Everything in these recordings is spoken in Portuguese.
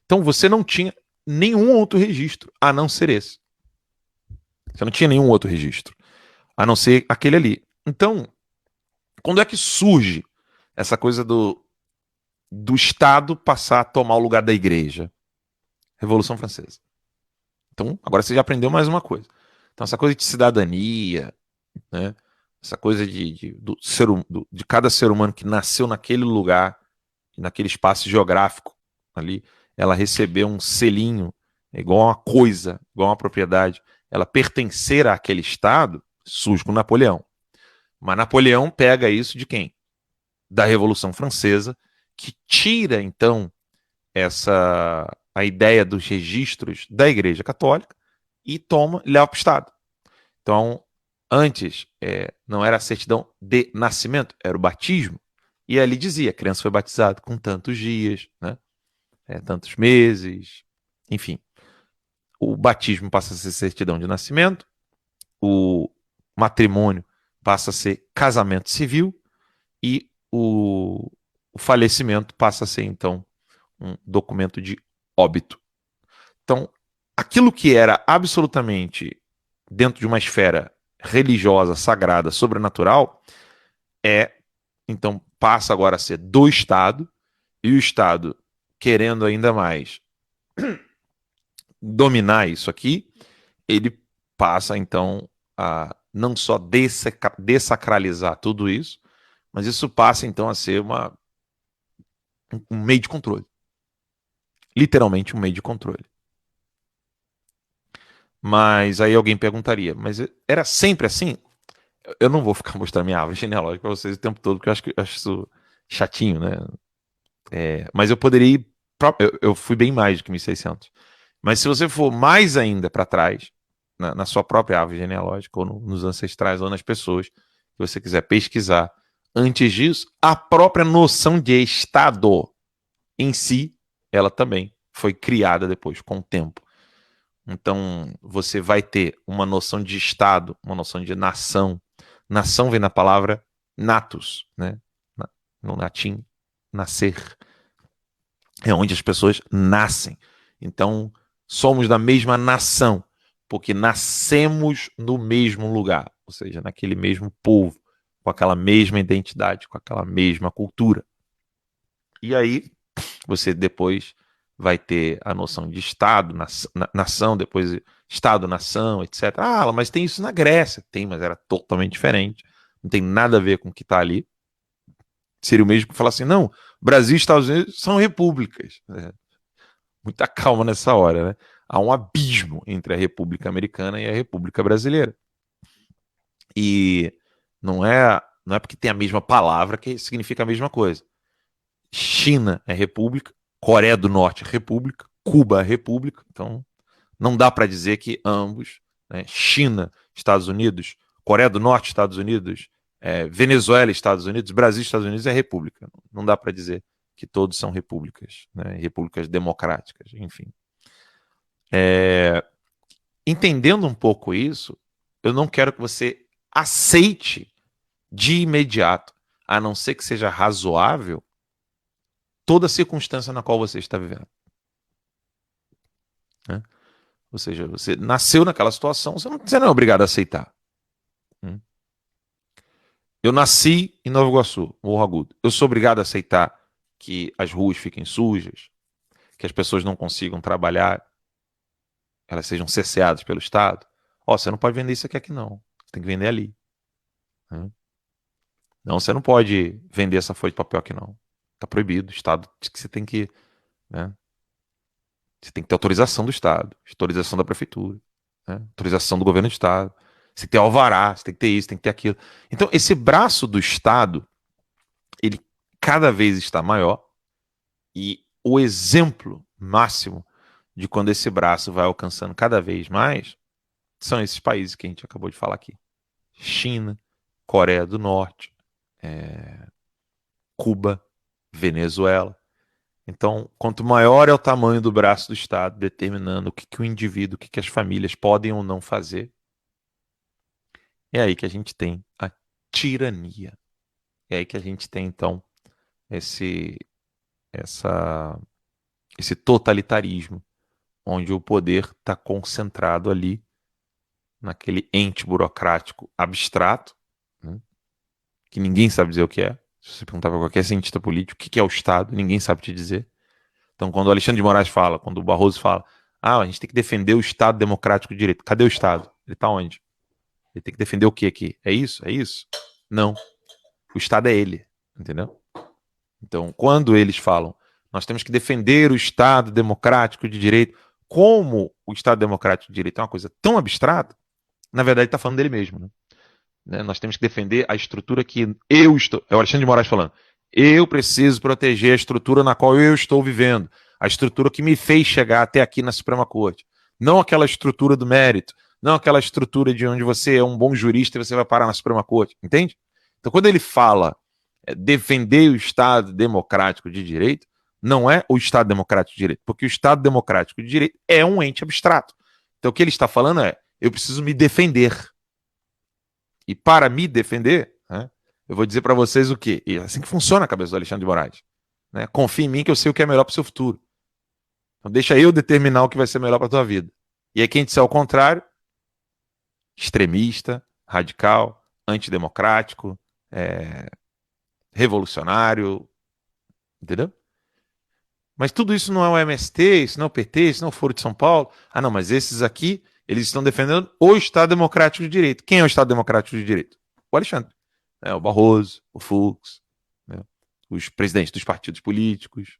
Então você não tinha nenhum outro registro a não ser esse. Você não tinha nenhum outro registro a não ser aquele ali. Então, quando é que surge essa coisa do Estado passar a tomar o lugar da igreja? Revolução Francesa. Então, agora você já aprendeu mais uma coisa. Então, essa coisa de cidadania, né? Essa coisa de cada ser humano que nasceu naquele lugar, naquele espaço geográfico ali, ela recebeu um selinho, igual uma coisa, igual uma propriedade, ela pertencer àquele Estado, surge com Napoleão. Mas Napoleão pega isso de quem? Da Revolução Francesa, que tira, então, a ideia dos registros da Igreja Católica e toma e leva para o Estado. Então, antes, não era a certidão de nascimento, era o batismo. E ali dizia, a criança foi batizada com tantos dias, né? Tantos meses, enfim. O batismo passa a ser certidão de nascimento, o matrimônio passa a ser casamento civil e o falecimento passa a ser, então, um documento de óbito. Então, aquilo que era absolutamente dentro de uma esfera religiosa, sagrada, sobrenatural, então, passa agora a ser do Estado, e o Estado, querendo ainda mais dominar isso aqui, ele passa, então, a não só dessacralizar tudo isso, mas isso passa, então, a ser um meio de controle. Literalmente um meio de controle. Mas aí alguém perguntaria, mas era sempre assim? Eu não vou ficar mostrando minha árvore genealógica para vocês o tempo todo, porque eu acho isso chatinho, né? Mas eu poderia ir. Eu fui bem mais do que 1600. Mas se você for mais ainda para trás, na sua própria árvore genealógica, ou nos ancestrais, ou nas pessoas que você quiser pesquisar, antes disso, a própria noção de Estado em si, ela também foi criada depois, com o tempo. Então, você vai ter uma noção de Estado, uma noção de nação. Nação vem na palavra natus, né? No latim, nascer. É onde as pessoas nascem. Então, somos da mesma nação, porque nascemos no mesmo lugar, ou seja, naquele mesmo povo, com aquela mesma identidade, com aquela mesma cultura. E aí, você depois vai ter a noção de Estado, nação, depois Estado, nação, etc. Ah, mas tem isso na Grécia. Tem, mas era totalmente diferente. Não tem nada a ver com o que está ali. Seria o mesmo que falar assim, não, Brasil e Estados Unidos são repúblicas. Muita calma nessa hora, né? Há um abismo entre a República Americana e a República Brasileira. E não é porque tem a mesma palavra que significa a mesma coisa. China é república, Coreia do Norte é república, Cuba é república. Então, não dá para dizer que ambos, né, China, Estados Unidos, Coreia do Norte, Estados Unidos, Venezuela, Estados Unidos, Brasil, Estados Unidos é república. Não dá para dizer que todos são repúblicas, né, repúblicas democráticas, enfim. Entendendo um pouco isso, eu não quero que você aceite de imediato, a não ser que seja razoável, toda a circunstância na qual você está vivendo. Né? Ou seja, você nasceu naquela situação, você não é obrigado a aceitar. Eu nasci em Nova Iguaçu, Morro Agudo. Eu sou obrigado a aceitar que as ruas fiquem sujas, que as pessoas não consigam trabalhar, elas sejam cerceadas pelo Estado. Ó, você não pode vender isso aqui não. Você tem que vender ali. Né? Não, você não pode vender essa folha de papel aqui não. Está proibido. O Estado diz que você tem que, né? Você tem que ter autorização do Estado, autorização da prefeitura, né? Autorização do governo do Estado. Você tem que ter alvará, você tem que ter isso, tem que ter aquilo. Então, esse braço do Estado, ele cada vez está maior e o exemplo máximo de quando esse braço vai alcançando cada vez mais são esses países que a gente acabou de falar aqui. China, Coreia do Norte, Cuba, Venezuela. Então, quanto maior é o tamanho do braço do Estado, determinando o que o indivíduo, o que as famílias podem ou não fazer, é aí que a gente tem a tirania. É aí que a gente tem, então, esse, essa, esse totalitarismo, onde o poder está concentrado ali naquele ente burocrático abstrato, né, que ninguém sabe dizer o que é. Se você perguntar para qualquer cientista político o que é o Estado, ninguém sabe te dizer. Então, quando o Alexandre de Moraes fala, quando o Barroso fala, a gente tem que defender o Estado democrático de direito. Cadê o Estado? Ele está onde? Ele tem que defender o que aqui? É isso? É isso? Não. O Estado é ele, entendeu? Então, quando eles falam, nós temos que defender o Estado democrático de direito, como o Estado democrático de direito é uma coisa tão abstrata, na verdade está falando dele mesmo, né? Nós temos que defender a estrutura que eu estou. É o Alexandre de Moraes falando. Eu preciso proteger a estrutura na qual eu estou vivendo, a estrutura que me fez chegar até aqui na Suprema Corte. Não aquela estrutura do mérito, não aquela estrutura de onde você é um bom jurista e você vai parar na Suprema Corte, entende? Então, quando ele fala defender o Estado democrático de direito, não é o Estado democrático de direito, porque o Estado democrático de direito é um ente abstrato. Então, o que ele está falando é: eu preciso me defender. E para me defender, né, eu vou dizer para vocês o quê? E é assim que funciona a cabeça do Alexandre de Moraes. Né? Confie em mim que eu sei o que é melhor para o seu futuro. Então deixa eu determinar o que vai ser melhor para a tua vida. E aí quem disser o contrário, extremista, radical, antidemocrático, revolucionário, entendeu? Mas tudo isso não é o MST, isso não é o PT, isso não é o Foro de São Paulo. Ah, não, mas esses aqui, eles estão defendendo o Estado Democrático de Direito. Quem é o Estado Democrático de Direito? O Alexandre. O Barroso, o Fux, né, os presidentes dos partidos políticos.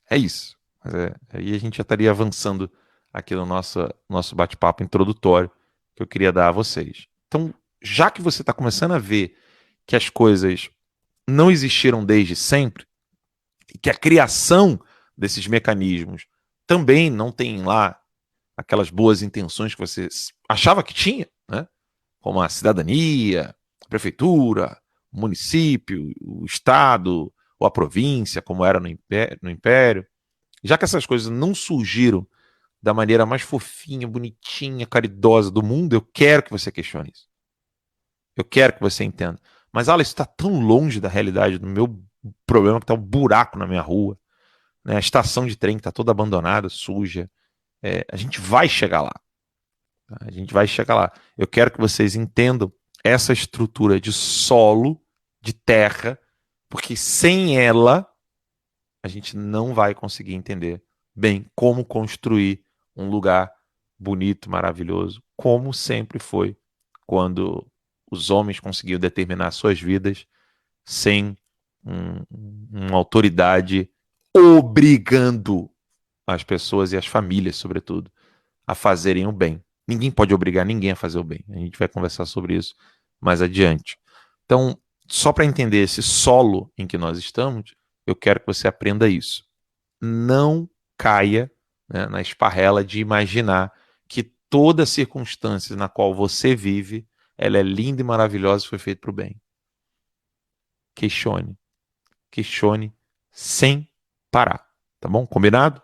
É isso. Mas aí a gente já estaria avançando aqui no nosso bate-papo introdutório que eu queria dar a vocês. Então, já que você está começando a ver que as coisas não existiram desde sempre, e que a criação desses mecanismos também não tem lá aquelas boas intenções que você achava que tinha, né? Como a cidadania, a prefeitura, o município, o estado, ou a província, como era no Império. Já que essas coisas não surgiram da maneira mais fofinha, bonitinha, caridosa do mundo, eu quero que você questione isso. Eu quero que você entenda. Mas, Alan, isso está tão longe da realidade do meu problema que está um buraco na minha rua. Né? A estação de trem está toda abandonada, suja. A gente vai chegar lá. Tá? A gente vai chegar lá. Eu quero que vocês entendam essa estrutura de solo, de terra, porque sem ela a gente não vai conseguir entender bem como construir um lugar bonito, maravilhoso, como sempre foi quando os homens conseguiam determinar suas vidas sem uma autoridade obrigando as pessoas e as famílias, sobretudo, a fazerem o bem. Ninguém pode obrigar ninguém a fazer o bem. A gente vai conversar sobre isso mais adiante. Então, só para entender esse solo em que nós estamos, eu quero que você aprenda isso. Não caia, né, na esparrela de imaginar que toda circunstância na qual você vive, ela é linda e maravilhosa e foi feita para o bem. Questione. Questione sem parar. Tá bom? Combinado?